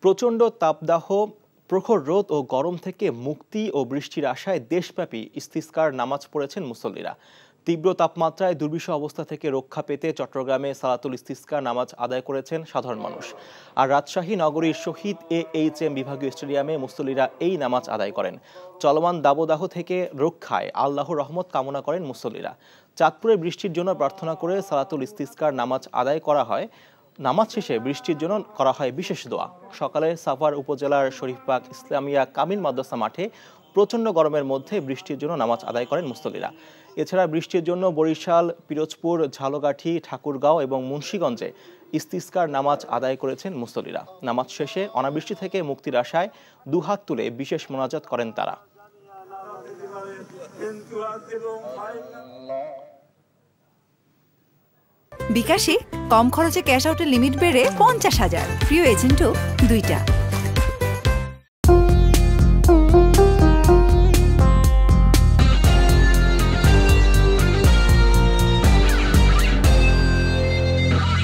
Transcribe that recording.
প্রচণ্ড তাপদাহ, প্রখর রোদ ও গরম থেকে মুক্তি ও বৃষ্টির আশায় দেশব্যাপী ইস্তিসকার নামাজ পড়েছেন মুসল্লিরা। তীব্র তাপমাত্রায় দুর্বিষহ অবস্থা থেকে রক্ষা পেতে চট্টগ্রামে সালাতুল ইস্তিসকার নামাজ আদায় করেছেন সাধারণ মানুষ। আর রাজশাহী নগরীর শহীদ AHM বিভাগীয় স্টেডিয়ামে মুসল্লিরা এই নামাজ আদায় করেন। চলমান দাবদাহ থেকে রক্ষায় আল্লাহর রহমত কামনা করেন মুসল্লিরা। চাঁদপুরে বৃষ্টির জন্য প্রার্থনা করে সালাতুল ইস্তিসকার নামাজ আদায় করা হয়। নামাজ শেষে বৃষ্টির জন্য করা হয় বিশেষ দোয়া। সকালে সাভার উপজেলার শরীফবাগ ইসলামিয়া কামিল মাদ্রাসা মাঠে প্রচণ্ড গরমের মধ্যে বৃষ্টির জন্য নামাজ আদায় করেন মুসল্লিরা। এছাড়া বৃষ্টির জন্য বরিশাল, পিরোজপুর, ঝালকাঠি, ঠাকুরগাঁও এবং মুন্সিগঞ্জে ইস্তিসকার নামাজ আদায় করেছেন মুসল্লিরা। নামাজ শেষে অনাবৃষ্টি থেকে মুক্তির আশায় দুহাত তুলে বিশেষ মোনাজাত করেন তারা। বিকাশে কম খরচে ক্যাশ আউটের লিমিট বেড়ে 50,000, প্রিয় এজেন্টও 2টা।